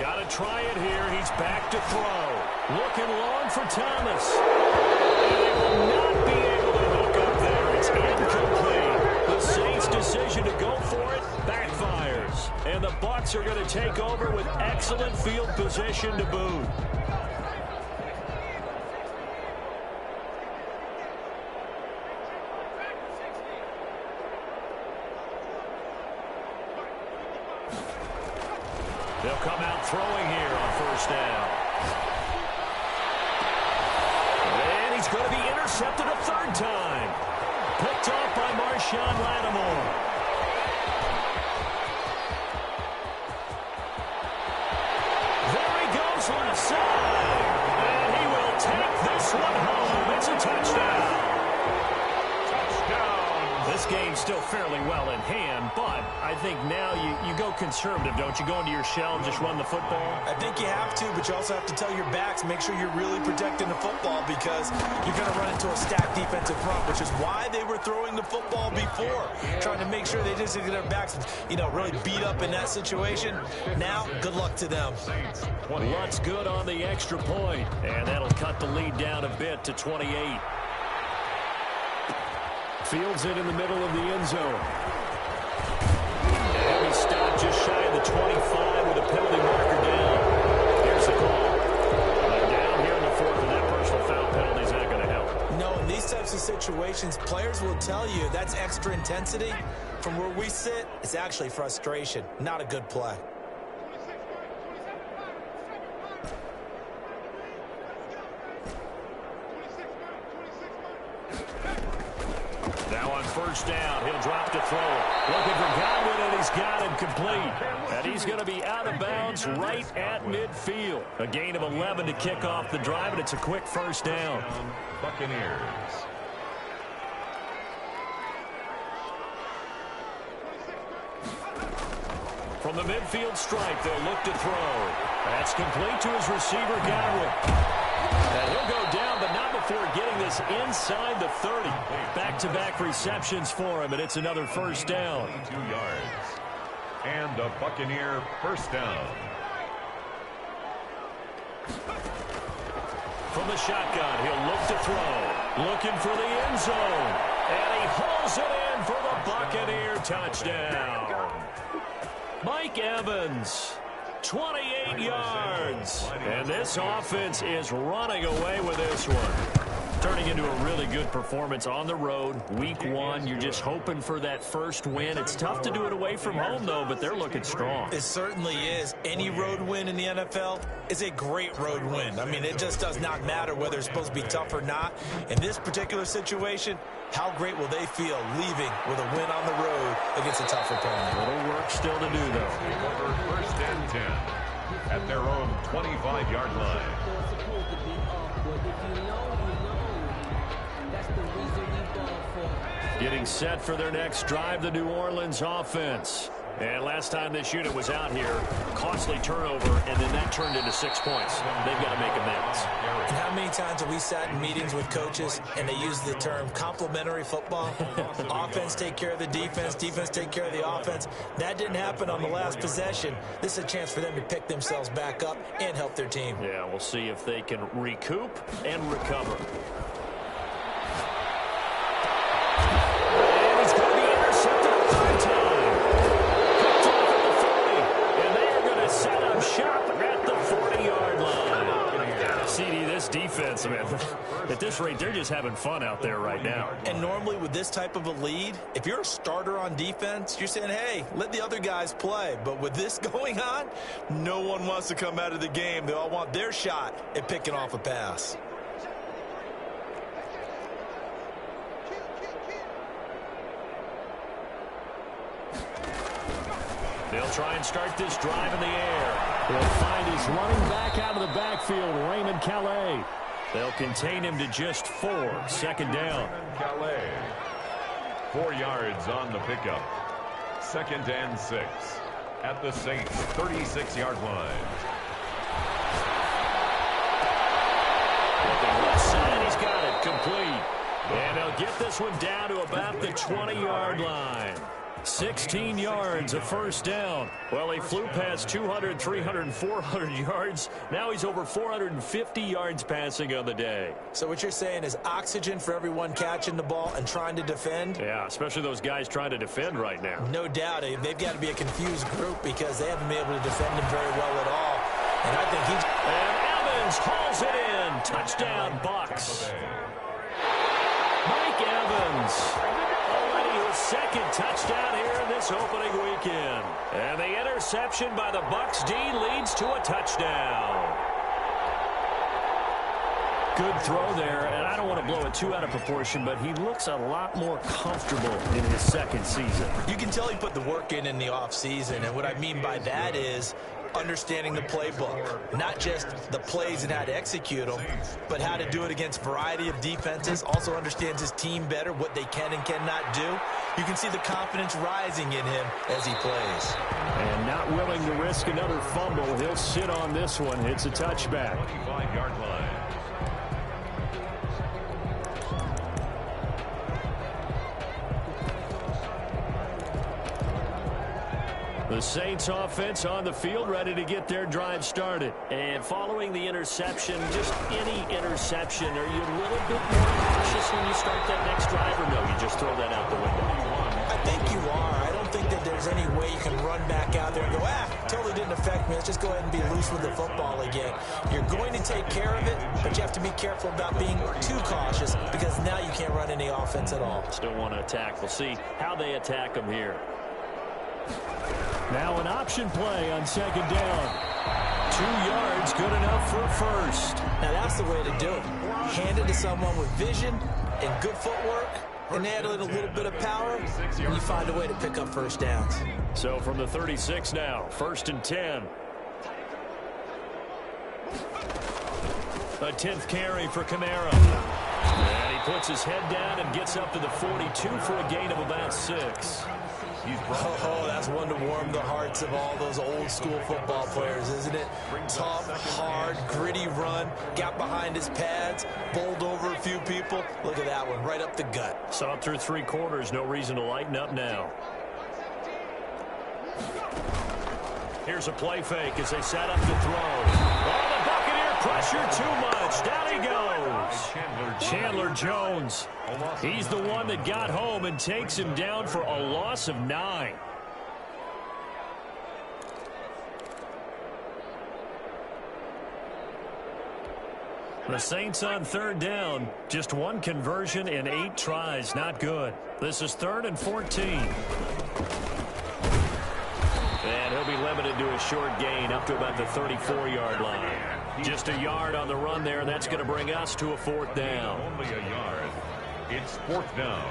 Got to try it here. He's back to throw. Looking long for Thomas. And they will not be able to hook up there. It's incomplete. The Saints' decision to go for it backfires. And the Bucs are going to take over with excellent field position to boot. They'll come out throwing here on first down. And he's going to be intercepted a third time. Picked off by Marshawn Lattimore. There he goes left side. And he will take this one home. It's a touchdown. This game's still fairly well in hand, but I think now you go conservative, don't you? Go into your shell and just run the football? I think you have to, but you also have to tell your backs, make sure you're really protecting the football because you're going to run into a stacked defensive front, which is why they were throwing the football before, trying to make sure they just get their backs, really beat up in that situation. Now, good luck to them. Lutz good on the extra point, and that'll cut the lead down a bit to 28. Fields it in the middle of the end zone. And he stopped just shy of the 25 with a penalty marker down. Here's the call. They're down here in the fourth, and that personal foul penalty is not going to help. No, in these types of situations, players will tell you that's extra intensity. From where we sit, it's actually frustration. Not a good play. Now on first down, he'll drop to throw. Looking for Godwin, and he's got him complete. And he's going to be out of bounds right at midfield. A gain of 11 to kick off the drive, and it's a quick first down. Buccaneers. From the midfield stripe, they'll look to throw. That's complete to his receiver, Godwin. And he'll go down, but not before getting this inside the 30. Back-to-back receptions for him, and it's another first down. 2 yards. And a Buccaneer first down. From the shotgun, he'll look to throw. Looking for the end zone. And he hauls it in for the Buccaneer touchdown. Mike Evans. 28 yards. And this offense is running away with this one. Turning into a really good performance on the road. Week 1, you're just hoping for that first win. It's tough to do it away from home, though, but they're looking strong. It certainly is. Any road win in the NFL is a great road win. I mean, it just does not matter whether it's supposed to be tough or not. In this particular situation, how great will they feel leaving with a win on the road against a tough opponent? Little work still to do, though. Over first and 10 at their own 25-yard line. Getting set for their next drive, the New Orleans offense. And last time this unit was out here, costly turnover, and then that turned into 6 points. They've got to make amends. And how many times have we sat in meetings with coaches and they use the term complementary football? Offense take care of the defense, defense take care of the offense. That didn't happen on the last possession. This is a chance for them to pick themselves back up and help their team. Yeah, we'll see if they can recoup and recover. And he's going to be intercepted a third time. Picked off at the 40. And they are going to set up shop at the 40-yard line. CD, this defense, man, at this rate, they're just having fun out there right now. And normally with this type of a lead, if you're a starter on defense, you're saying, hey, let the other guys play. But with this going on, no one wants to come out of the game. They all want their shot at picking off a pass. They'll try and start this drive in the air. They'll find his running back out of the backfield, Raymond Calais. They'll contain him to just 4. Second down. Calais. 4 yards on the pickup. 2nd and 6 at the Saints' 36-yard line. Looking left side, he's got it complete. And they'll get this one down to about the 20-yard line. 16 yards, a first down. Well, he flew past 200, 300, 400 yards. Now he's over 450 yards passing on the day. So what you're saying is oxygen for everyone catching the ball and trying to defend? Yeah, especially those guys trying to defend right now. No doubt. They've got to be a confused group because they haven't been able to defend him very well at all. And I think he's... And Evans hauls it in. Touchdown, Bucs. Mike Evans. Already his second touchdown here in this opening weekend. And the interception by the Bucs D leads to a touchdown. Good throw there, and I don't want to blow it too out of proportion, but he looks a lot more comfortable in his second season. You can tell he put the work in the offseason, and what I mean by that is understanding the playbook. Not just the plays and how to execute them, but how to do it against a variety of defenses. Also understands his team better, what they can and cannot do. You can see the confidence rising in him as he plays. And not willing to risk another fumble. He'll sit on this one. It's a touchback. 25-yard line. The Saints offense on the field, ready to get their drive started. And following the interception, just any interception, are you a little bit more cautious when you start that next drive, or no, you just throw that out the window? I think you are. I don't think that there's any way you can run back out there and go, totally didn't affect me. Let's just go ahead and be loose with the football again. You're going to take care of it, but you have to be careful about being too cautious because now you can't run any offense at all. Still want to attack. We'll see how they attack them here. Now an option play on second down. 2 yards, good enough for a first. Now that's the way to do it. Hand it to someone with vision and good footwork, and add in a little bit of power, and you find a way to pick up first downs. So from the 36 now, 1st and 10. A 10th carry for Kamara. And he puts his head down and gets up to the 42 for a gain of about 6. Oh, that's one to warm the hearts of all those old school football players, isn't it? Tough, hard, gritty run, got behind his pads, bowled over a few people. Look at that one, right up the gut. Saw it through 3 quarters, no reason to lighten up now. Here's a play fake as they set up to throw. Oh, the Buccaneer pressure too much. Down he goes. Chandler Jones. He's the one that got home and takes him down for a loss of 9. The Saints on 3rd down. Just 1 conversion in 8 tries. Not good. This is 3rd and 14. And he'll be limited to a short gain up to about the 34-yard line. Just a yard on the run there. That's going to bring us to a 4th down. Only a yard. It's 4th down.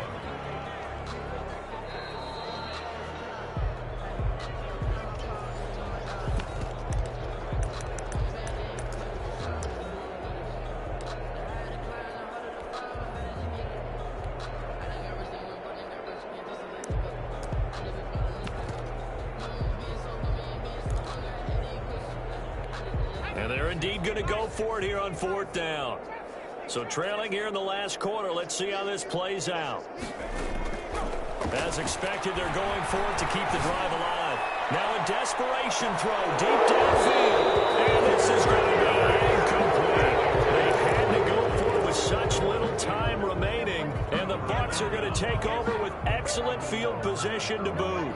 And they're indeed going to go for it here on 4th down. So trailing here in the last quarter. Let's see how this plays out. As expected, they're going for it to keep the drive alive. Now a desperation throw deep downfield. And this is going to be incomplete. They had to go for it with such little time remaining. And the Bucs are going to take over with excellent field position to boot.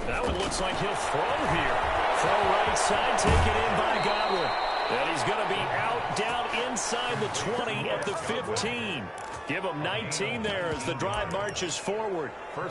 That one looks like he'll throw here. Throw right side, taken in by Godwin. And he's going to be out down inside the 20 at the 15. Give him 19 there as the drive marches forward.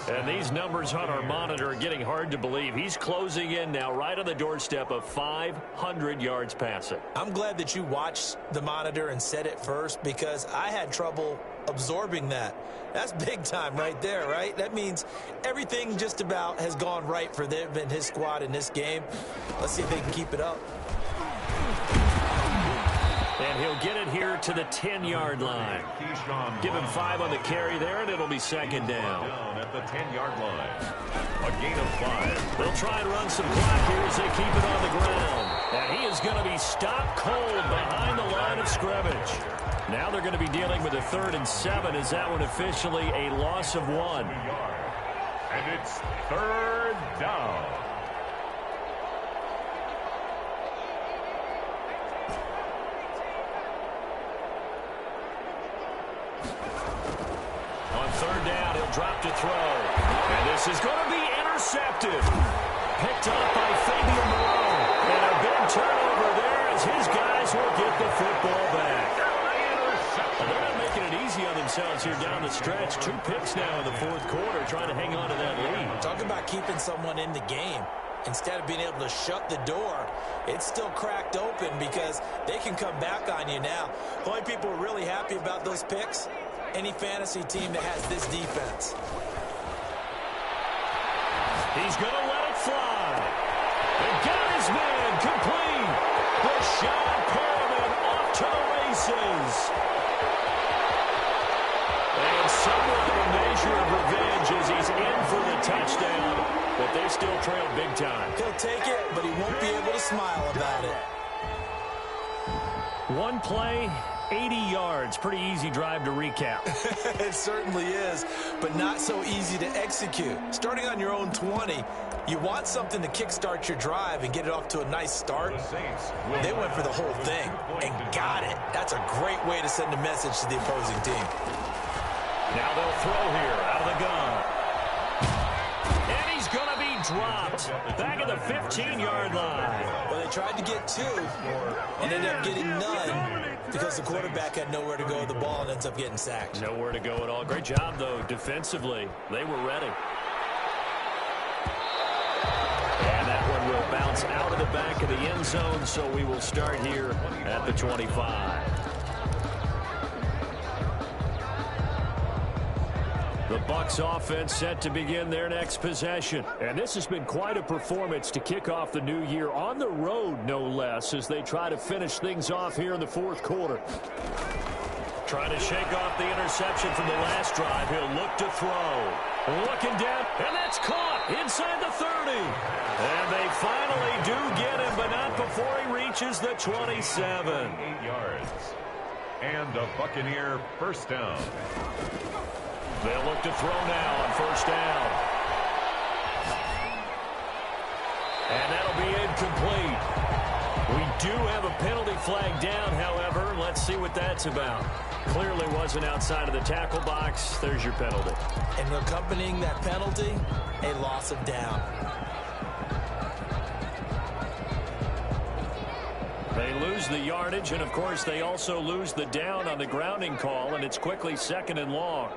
And these numbers on our monitor are getting hard to believe. He's closing in now right on the doorstep of 500 yards passing. I'm glad that you watched the monitor and said it first because I had trouble absorbing that. That's big time right there, right? That means everything just about has gone right for them and his squad in this game. Let's see if they can keep it up. And he'll get it here to the 10-yard line. Give him 5 on the carry there, and it'll be second down. At the 10-yard line. A gain of 5. They'll try and run some clock here as they keep it on the ground. And he is going to be stopped cold behind the line of scrimmage. Now they're going to be dealing with a 3rd and 7. Is that one officially a loss of 1? And it's 3rd down. On 3rd down, he'll drop to throw. And this is going to be intercepted. Picked up by Fabian Moreau. And a big turnover there as his guys will get the football back. Well, they're not making it easy on themselves here down the stretch. 2 picks now in the 4th quarter trying to hang on to that lead. Talk about keeping someone in the game. Instead of being able to shut the door, it's still cracked open because they can come back on you now. The only people who are really happy about those picks, any fantasy team that has this defense. He's going to let it fly. And got his man complete. Rashad Perriman off to the races. And somewhat of a measure of revenge as he's in for the touchdown. But they still trail big time. He'll take it, but he won't be able to smile about it. 1 play, 80 yards. Pretty easy drive to recap. It certainly is, but not so easy to execute. Starting on your own 20, you want something to kickstart your drive and get it off to a nice start. They went for the whole thing and got it. That's a great way to send a message to the opposing team. Now they'll throw here out of the gun. And he's going to be dropped back at the 15-yard line. Well, they tried to get 2 and ended up getting none because the quarterback had nowhere to go with the ball and ends up getting sacked. Nowhere to go at all. Great job, though, defensively. They were ready. And that one will bounce out of the back of the end zone, so we will start here at the 25. The Bucs offense set to begin their next possession. And this has been quite a performance to kick off the new year on the road, no less, as they try to finish things off here in the 4th quarter. Trying to shake off the interception from the last drive. He'll look to throw. Looking down, and that's caught inside the 30. And they finally do get him, but not before he reaches the 27. 8 yards. And a Buccaneer first down. They'll look to throw now on 1st down. And that'll be incomplete. We do have a penalty flag down, however. Let's see what that's about. Clearly wasn't outside of the tackle box. There's your penalty. And accompanying that penalty, a loss of down. They lose the yardage, and, of course, they also lose the down on the grounding call, and it's quickly 2nd and long.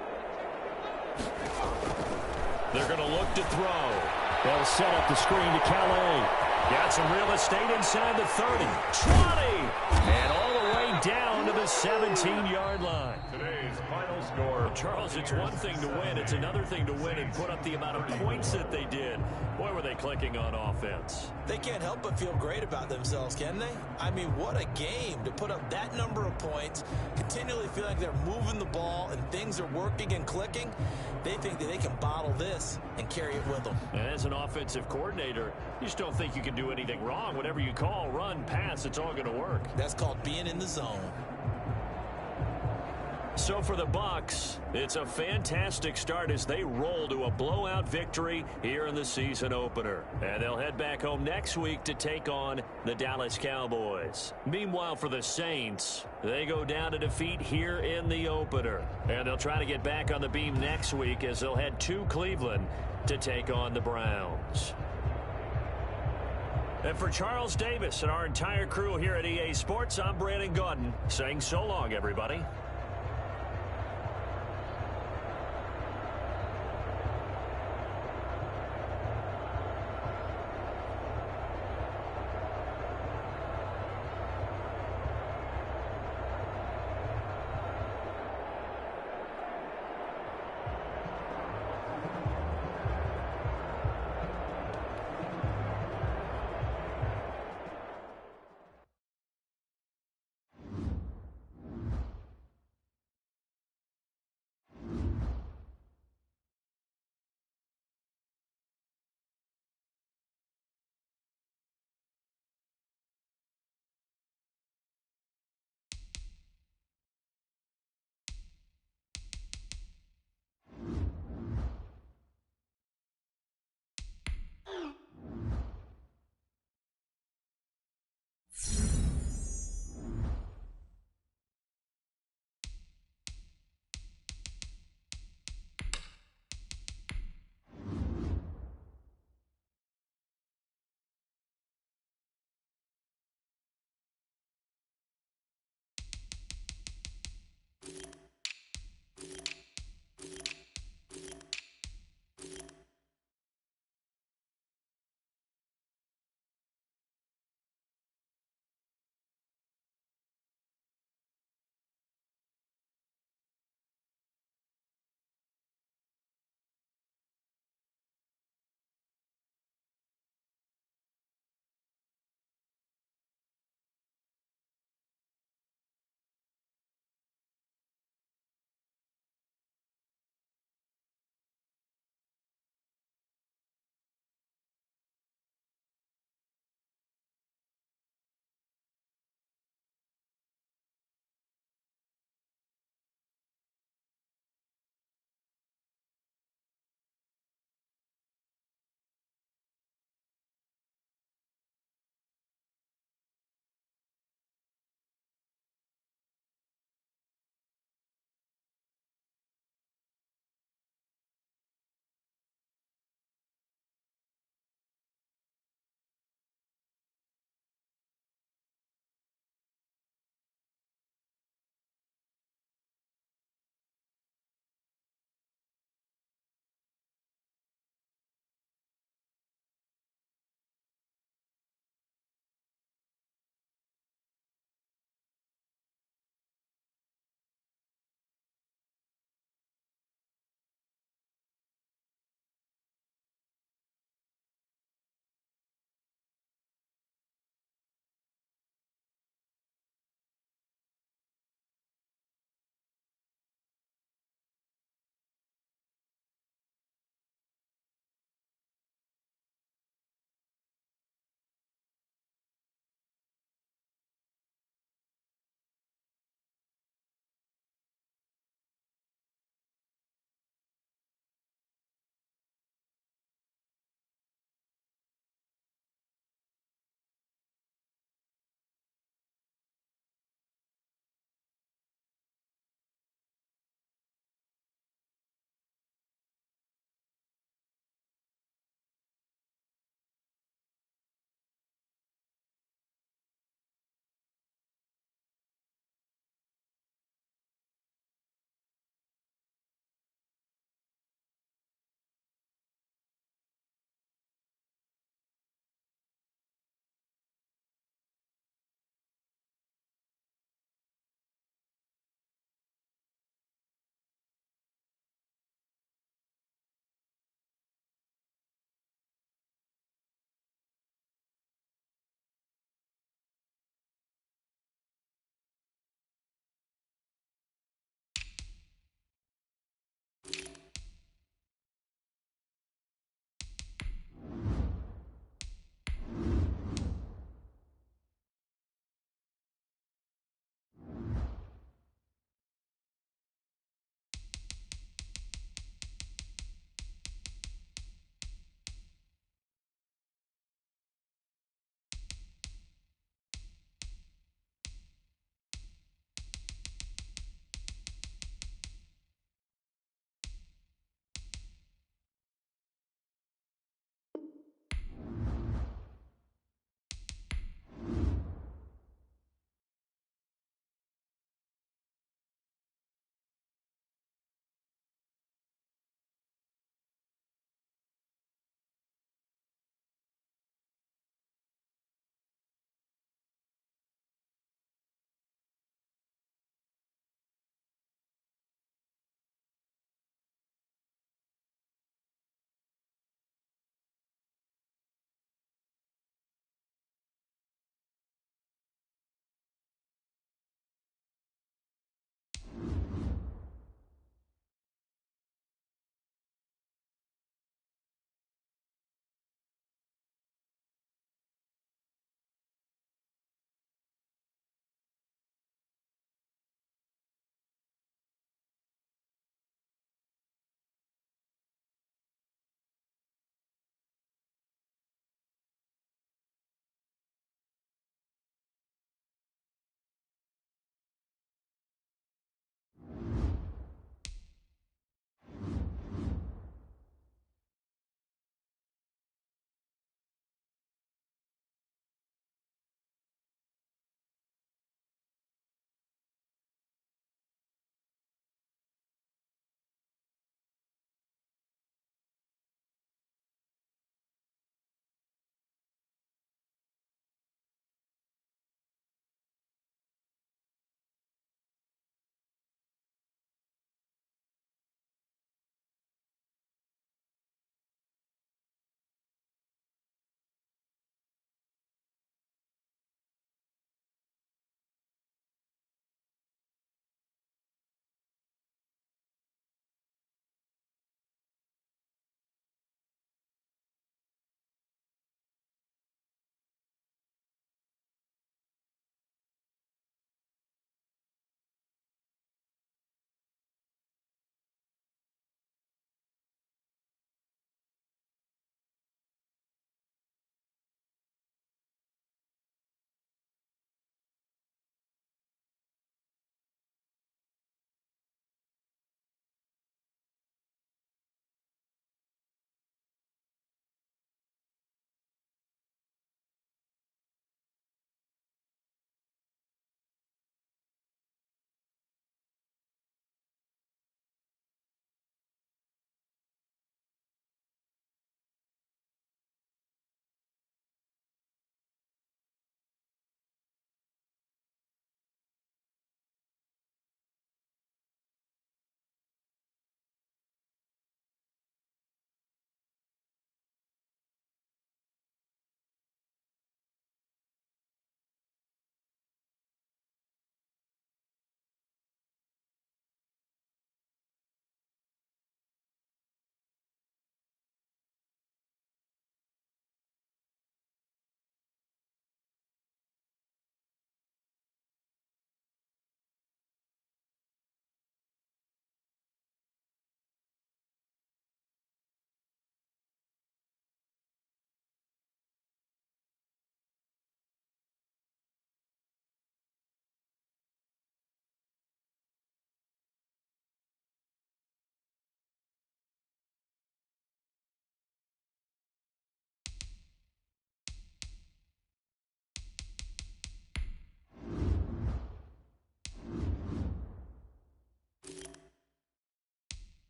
They're going to look to throw. They'll set up the screen to Calais. Got some real estate inside the 30. 20! And all the way down to the 17-yard line. Today's final score. Well, Charles, it's one thing to win. It's another thing to win and put up the amount of points that they did. Boy, were they clicking on offense. They can't help but feel great about themselves, can they? I mean, what a game to put up that number of points, continually feel like they're moving the ball and things are working and clicking. They think that they can bottle this and carry it with them. And as an offensive coordinator, you just don't think you can do anything wrong. Whatever you call, run, pass, it's all going to work. That's called being in the zone. So for the Bucs, it's a fantastic start as they roll to a blowout victory here in the season opener. And they'll head back home next week to take on the Dallas Cowboys. Meanwhile, for the Saints, they go down to defeat here in the opener. And they'll try to get back on the beam next week as they'll head to Cleveland to take on the Browns. And for Charles Davis and our entire crew here at EA Sports, I'm Brandon Gaudin saying so long, everybody.